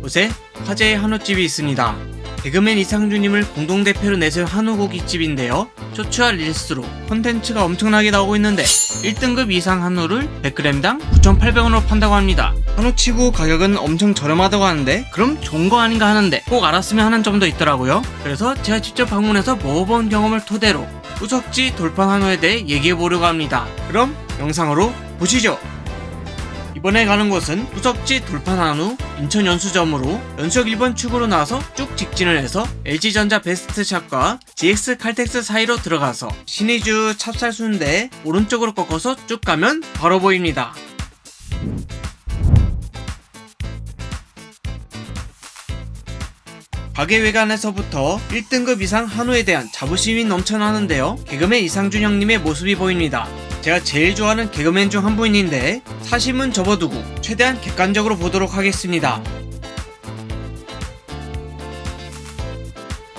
곳에 화제의 한우집이 있습니다. 개그맨 이상준님을 공동대표로 내세운 한우고깃집인데요. 쇼츠와 릴스로 콘텐츠가 엄청나게 나오고 있는데 1등급 이상 한우를 100g당 9,800원으로 판다고 합니다. 한우치고 가격은 엄청 저렴하다고 하는데 그럼 좋은 거 아닌가 하는데 꼭 알았으면 하는 점도 있더라고요. 그래서 제가 직접 방문해서 먹어본 경험을 토대로 우석지 돌판 한우에 대해 얘기해보려고 합니다. 그럼 영상으로 보시죠. 이번에 가는 곳은 우석지 돌판 한우 인천 연수점으로 연수역 1번 출구로 나와서 쭉 직진을 해서 LG전자 베스트샵과 GX 칼텍스 사이로 들어가서 신의주 찹쌀순대 오른쪽으로 꺾어서 쭉 가면 바로 보입니다. 가게 외관에서부터 1등급 이상 한우에 대한 자부심이 넘쳐나는데요. 개그맨 이상준 형님의 모습이 보입니다. 제가 제일 좋아하는 개그맨 중 한 분인데 사심은 접어두고 최대한 객관적으로 보도록 하겠습니다.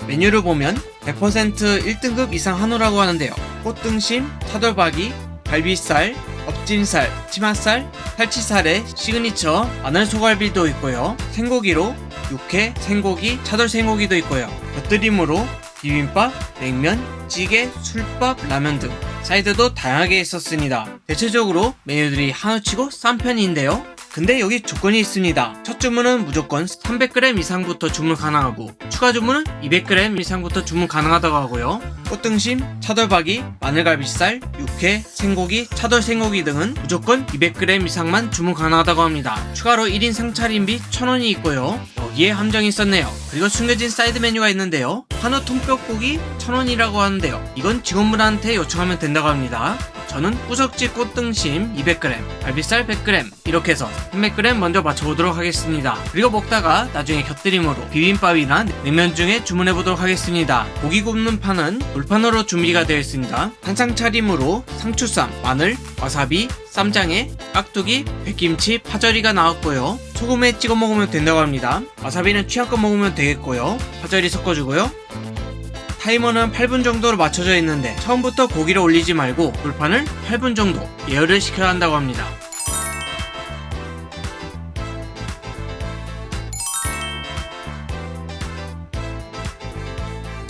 메뉴를 보면 100% 1등급 이상 한우라고 하는데요. 꽃등심, 차돌박이, 갈비살, 엎짐살, 치맛살, 살치살의 시그니처 마늘 소갈비도 있고요. 생고기로 육회, 생고기, 차돌 생고기도 있고요. 곁들임으로 비빔밥, 냉면, 찌개, 술밥, 라면 등 사이드도 다양하게 있었습니다. 대체적으로 메뉴들이 한우치고 싼 편인데요. 근데 여기 조건이 있습니다. 첫 주문은 무조건 300g 이상부터 주문 가능하고 추가 주문은 200g 이상부터 주문 가능하다고 하고요. 꽃등심, 차돌박이, 마늘갈비살, 육회, 생고기, 차돌 생고기 등은 무조건 200g 이상만 주문 가능하다고 합니다. 추가로 1인 상차림비 1,000원이 있고요. 여기에 함정이 있었네요. 그리고 숨겨진 사이드 메뉴가 있는데요. 한우 통뼈고기 1,000원이라고 하는데요. 이건 직원분한테 요청하면 된다고 합니다. 저는 우석지 꽃등심 200g, 갈비살 100g 이렇게 해서 300g 먼저 맞춰보도록 하겠습니다. 그리고 먹다가 나중에 곁들임으로 비빔밥이나 냉면 중에 주문해보도록 하겠습니다. 고기 굽는 판은 돌판으로 준비가 되어 있습니다. 한상 차림으로 상추쌈, 마늘, 와사비, 쌈장에 깍두기, 백김치, 파절이가 나왔고요. 소금에 찍어 먹으면 된다고 합니다. 와사비는 취향껏 먹으면 되겠고요. 파절이 섞어주고요. 타이머는 8분 정도로 맞춰져 있는데 처음부터 고기를 올리지 말고 돌판을 8분 정도 예열을 시켜야 한다고 합니다.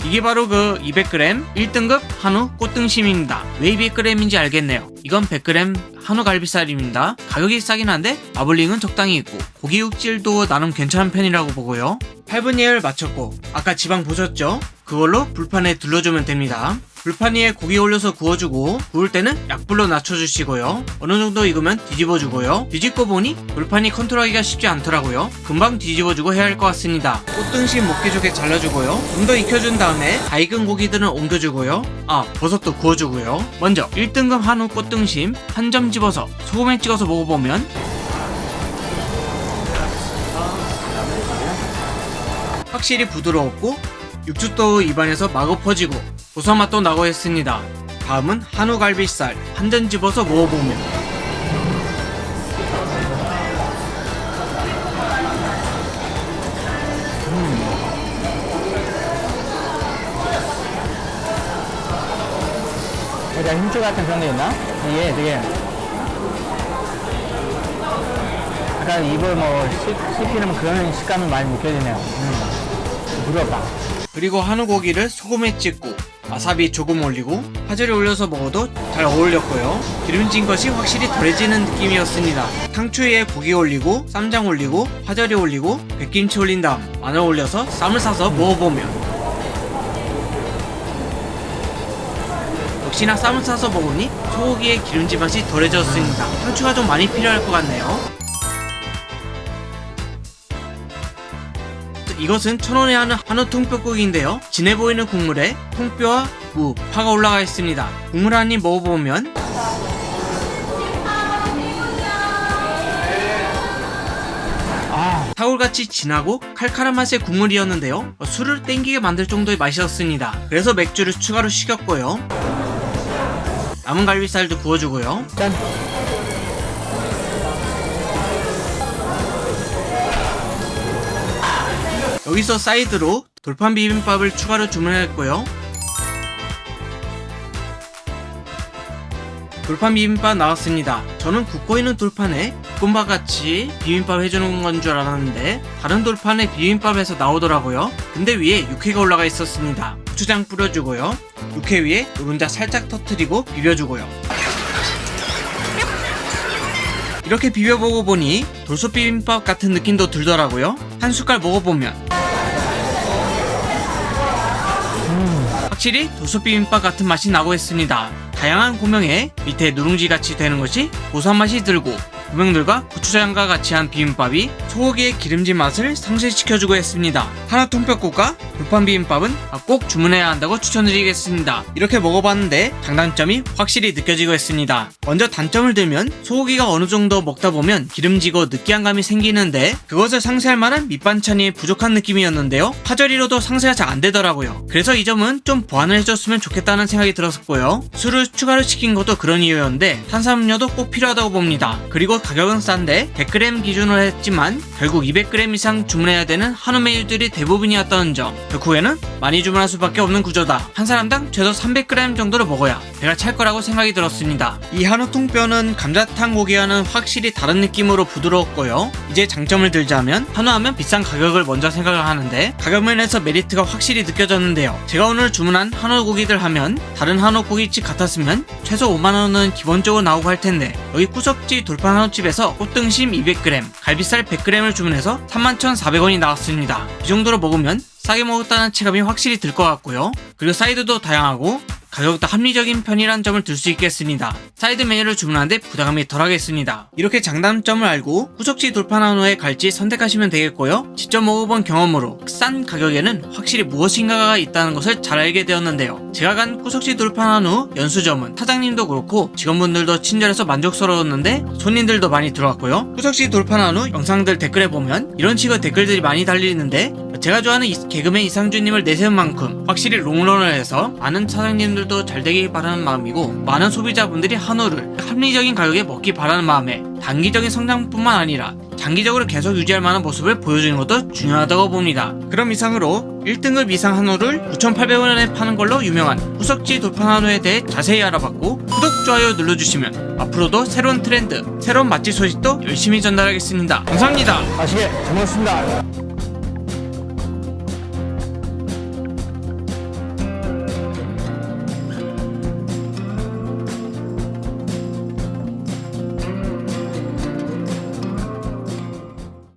이게 바로 그 200g 1등급 한우 꽃등심입니다. 왜 200g인지 알겠네요. 이건 100g 한우 갈비살입니다. 가격이 싸긴 한데 마블링은 적당히 있고 고기 육질도 나름 괜찮은 편이라고 보고요. 8분 예열 마쳤고 아까 지방 보셨죠? 그걸로 불판에 둘러주면 됩니다. 불판 위에 고기 올려서 구워주고 구울 때는 약불로 낮춰주시고요. 어느정도 익으면 뒤집어주고요. 뒤집고 보니 불판이 컨트롤하기가 쉽지 않더라고요. 금방 뒤집어주고 해야 할 것 같습니다. 꽃등심 먹기좋게 잘라주고요. 좀 더 익혀준 다음에 다 익은 고기들은 옮겨주고요. 버섯도 구워주고요. 먼저 1등급 한우 꽃등심 한 점 집어서 소금에 찍어서 먹어보면 확실히 부드러웠고 육즙도 입안에서 마구 퍼지고 고소한 맛도 나고 했습니다. 다음은 한우 갈비살 한 점 집어서 먹어보면 약간 힘줄 같은 그런 게 있나? 이게 되게 약간 입을 뭐 씹히는 그런 식감이 많이 느껴지네요. 부드럽다. 그리고 한우 고기를 소금에 찍고 와사비 조금 올리고 파절이 올려서 먹어도 잘 어울렸고요. 기름진 것이 확실히 덜해지는 느낌이었습니다. 상추 위에 고기 올리고 쌈장 올리고 파절이 올리고 백김치 올린 다음 마늘 올려서 쌈을 싸서 먹어보면 역시나 쌈을 싸서 먹으니 소고기의 기름진 맛이 덜해졌습니다. 상추가 좀 많이 필요할 것 같네요. 이것은 1,000원에 하는 한우 통뼈국인데요. 진해 보이는 국물에 통뼈와 무, 파가 올라가 있습니다. 국물 한 입 먹어보면 사골같이 진하고 칼칼한 맛의 국물이었는데요. 술을 땡기게 만들 정도의 맛이었습니다. 그래서 맥주를 추가로 시켰고요. 남은 갈비살도 구워주고요. 짠! 여기서 사이드로 돌판 비빔밥을 추가로 주문했고요. 돌판 비빔밥 나왔습니다. 저는 굽고 있는 돌판에 볶음밥같이 비빔밥 해주는 건 줄 알았는데 다른 돌판에 비빔밥에서 나오더라고요. 근데 위에 육회가 올라가 있었습니다. 고추장 뿌려주고요. 육회 위에 노른자 살짝 터트리고 비벼주고요. 이렇게 비벼보고 보니 돌솥 비빔밥 같은 느낌도 들더라고요. 한 숟갈 먹어보면 확실히 돌솥 비빔밥 같은 맛이 나고 있습니다. 다양한 고명에 밑에 누룽지 같이 되는 것이 고소한 맛이 들고 고명들과 고추장과 같이 한 비빔밥이 소고기의 기름진 맛을 상쇄시켜주고 있습니다. 한우 통뼈국과 돌판 비빔밥은 꼭 주문해야 한다고 추천드리겠습니다. 이렇게 먹어봤는데 장단점이 확실히 느껴지고 있습니다. 먼저 단점을 들면 소고기가 어느 정도 먹다 보면 기름지고 느끼한 감이 생기는데 그것을 상쇄할 만한 밑반찬이 부족한 느낌이었는데요. 파절이로도 상쇄가 잘 안되더라고요. 그래서 이 점은 좀 보완을 해줬으면 좋겠다는 생각이 들었었고요. 술을 추가로 시킨 것도 그런 이유였는데 탄산음료도 꼭 필요하다고 봅니다. 그리고 가격은 싼데 100g 기준으로 했지만 결국 200g 이상 주문해야 되는 한우 메뉴들이 대부분이었다는 점. 덕후에는 많이 주문할 수밖에 없는 구조다. 한 사람당 최소 300g 정도를 먹어야 배가 찰 거라고 생각이 들었습니다. 이 한우 통뼈는 감자탕 고기와는 확실히 다른 느낌으로 부드러웠고요. 이제 장점을 들자면 한우하면 비싼 가격을 먼저 생각을 하는데 가격 면에서 메리트가 확실히 느껴졌는데요. 제가 오늘 주문한 한우 고기들 하면 다른 한우 고깃집 같았으면 최소 5만원은 기본적으로 나오고 할 텐데 여기 구석지 돌판 한우집에서 꽃등심 200g, 갈비살 100g을 주문해서 31,400원이 나왔습니다. 이 정도로 먹으면 싸게 먹었다는 체감이 확실히 들 것 같고요. 그리고 사이드도 다양하고 가격도 합리적인 편이라는 점을 들 수 있겠습니다. 사이드 메뉴를 주문하는데 부담감이 덜하겠습니다. 이렇게 장단점을 알고 후석지 돌판 한우에 갈지 선택하시면 되겠고요. 직접 먹어본 경험으로 싼 가격에는 확실히 무엇인가가 있다는 것을 잘 알게 되었는데요. 제가 간 후석지 돌판 한우 연수점은 사장님도 그렇고 직원분들도 친절해서 만족스러웠는데 손님들도 많이 들어왔고요. 후석지 돌판 한우 영상들 댓글에 보면 이런 식의 댓글들이 많이 달리는데 제가 좋아하는 개그맨 이상준님을 내세운 만큼 확실히 롱런을 해서 많은 사장님들도 잘 되길 바라는 마음이고 많은 소비자분들이 한우를 합리적인 가격에 먹기 바라는 마음에 단기적인 성장뿐만 아니라 장기적으로 계속 유지할 만한 모습을 보여주는 것도 중요하다고 봅니다. 그럼 이상으로 1등급 이상 한우를 9,800원에 파는 걸로 유명한 후석지 돌판 한우에 대해 자세히 알아봤고 구독, 좋아요 눌러주시면 앞으로도 새로운 트렌드, 새로운 맛집 소식도 열심히 전달하겠습니다. 감사합니다. 맛있게 잘 먹었습니다.